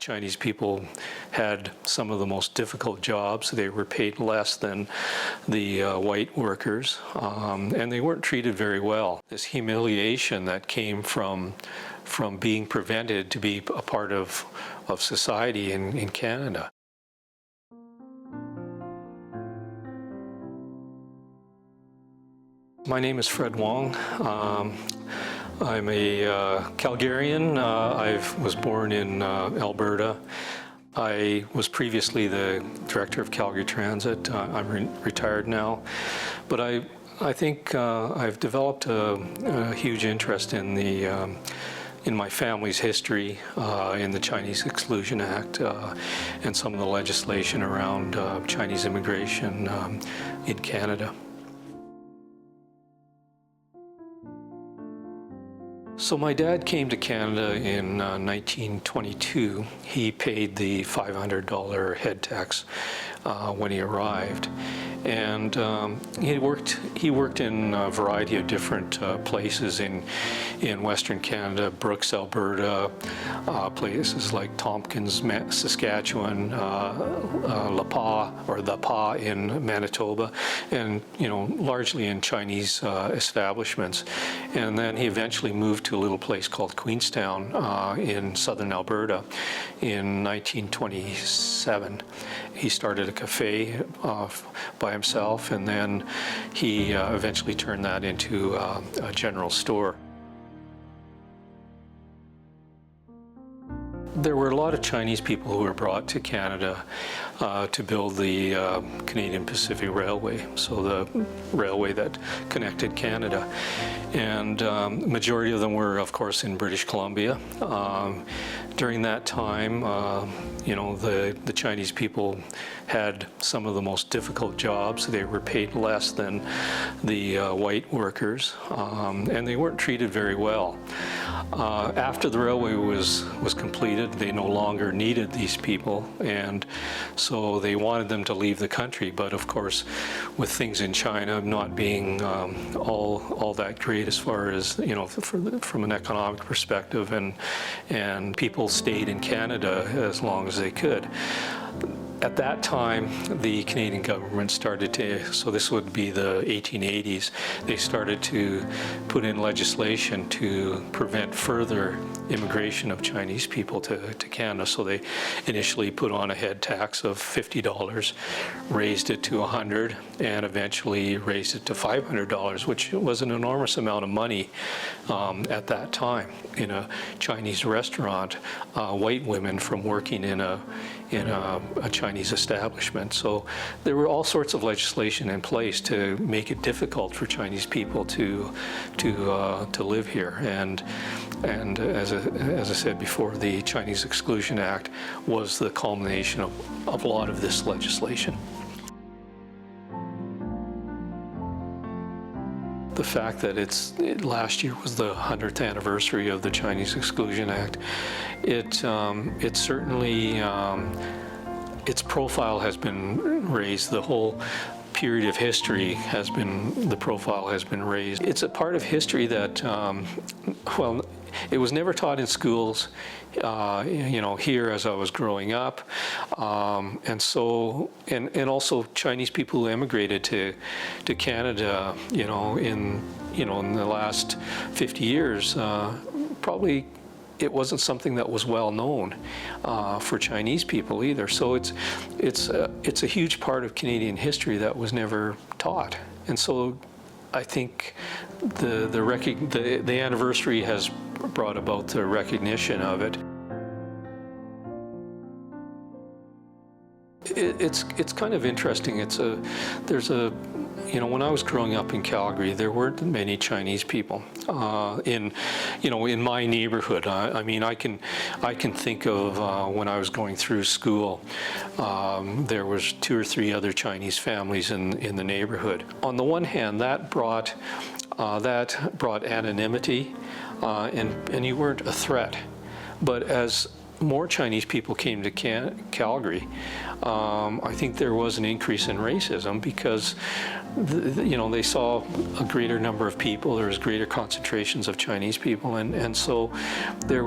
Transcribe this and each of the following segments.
Chinese people had some of the most difficult jobs. They were paid less than the white workers, and they weren't treated very well. This humiliation that came from being prevented to be a part of society in Canada. My name is Fred Wong. I'm a Calgarian. I was born in Alberta. I was previously the director of Calgary Transit. I'm retired now, but I think I've developed a huge interest in my family's history, in the Chinese Exclusion Act, and some of the legislation around Chinese immigration in Canada. So my dad came to Canada in 1922. He paid the $500 head tax when he arrived, and he worked in a variety of different places in Western Canada, Brooks, Alberta, places like Tompkins, Saskatchewan, La Pas or The Pas in Manitoba, and largely in Chinese establishments. And then he eventually moved to a little place called Queenstown in southern Alberta in 1927. He started a cafe by himself, and then he eventually turned that into a general store. There were a lot of Chinese people who were brought to Canada to build the Canadian Pacific Railway, so the railway that connected Canada. And the majority of them were, of course, in British Columbia. During that time, the Chinese people had some of the most difficult jobs. They were paid less than the white workers, and they weren't treated very well. After the railway was completed, they no longer needed these people, and so they wanted them to leave the country. But of course, with things in China not being all that great as far as from an economic perspective, and people stayed in Canada as long as they could. At that time, the Canadian government started to, so this would be the 1880s, they started to put in legislation to prevent further immigration of Chinese people to Canada. So they initially put on a head tax of $50, raised it to $100, and eventually raised it to $500, which was an enormous amount of money at that time. In a Chinese restaurant, white women from working in a Chinese establishment. So there were all sorts of legislation in place to make it difficult for Chinese people to live here. And as I said before, the Chinese Exclusion Act was the culmination of a lot of this legislation. The fact that last year was the 100th anniversary of the Chinese Exclusion Act, it certainly, its profile has been raised. The whole period of history the profile has been raised. It's a part of history that, well, it was never taught in schools, here as I was growing up, and also Chinese people who emigrated to Canada, in the last 50 years, probably it wasn't something that was well known for Chinese people either. So it's a huge part of Canadian history that was never taught, and so I think the anniversary has brought about the recognition of it. It's kind of interesting. When I was growing up in Calgary, there weren't many Chinese people in my neighborhood. I mean, I can think of when I was going through school, there was 2 or 3 other Chinese families in the neighborhood. On the one hand, that brought anonymity, and you weren't a threat. But as more Chinese people came to Calgary, I think there was an increase in racism because they saw a greater number of people. There was greater concentrations of Chinese people, and so there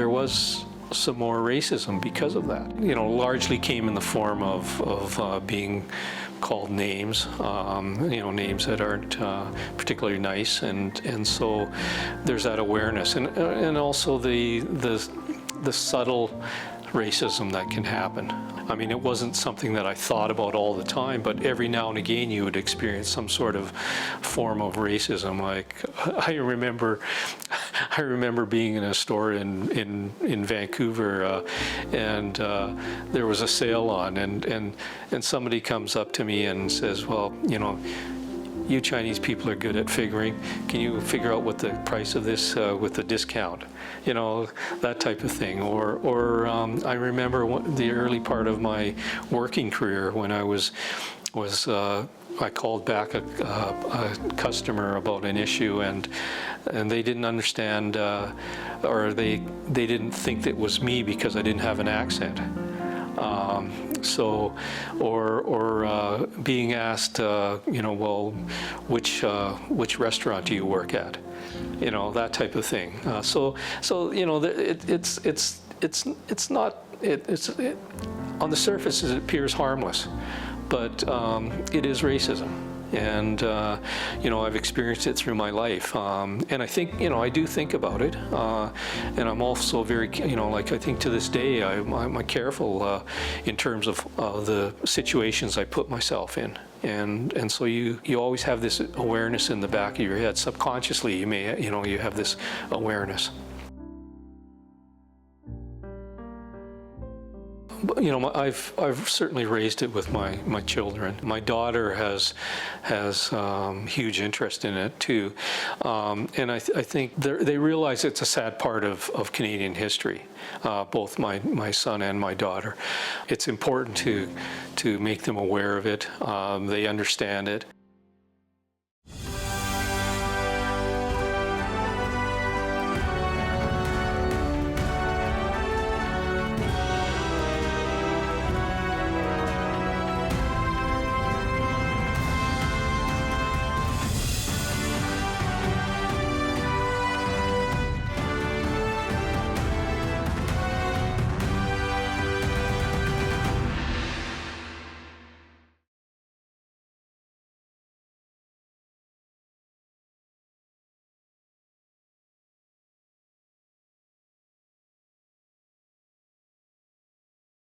was some more racism because of that. You know, largely came in the form of being called names, you know, names that aren't particularly nice, and so there's that awareness, and also the subtle racism that can happen. I mean, it wasn't something that I thought about all the time, but every now and again you would experience some sort of form of racism. Like, I remember being in a store in Vancouver, and there was a sale on, and somebody comes up to me and says, "Well, you know, you Chinese people are good at figuring. Can you figure out what the price of this with the discount?" You know, that type of thing. Or I remember the early part of my working career when I called back a customer about an issue, and they didn't understand, or they didn't think that it was me because I didn't have an accent. Or being asked, you know, well, which restaurant do you work at? You know, that type of thing. So you know, it's not, on the surface it appears harmless, but it is racism. And, you know, I've experienced it through my life. And I think, you know, I do think about it. And I'm also very, you know, like, I think to this day, I'm careful in terms of the situations I put myself in. And so you always have this awareness in the back of your head. Subconsciously, you may, you know, you have this awareness. You know, I've certainly raised it with my children. My daughter has huge interest in it too, and I think they realize it's a sad part of Canadian history. Both my son and my daughter. It's important to make them aware of it. They understand it,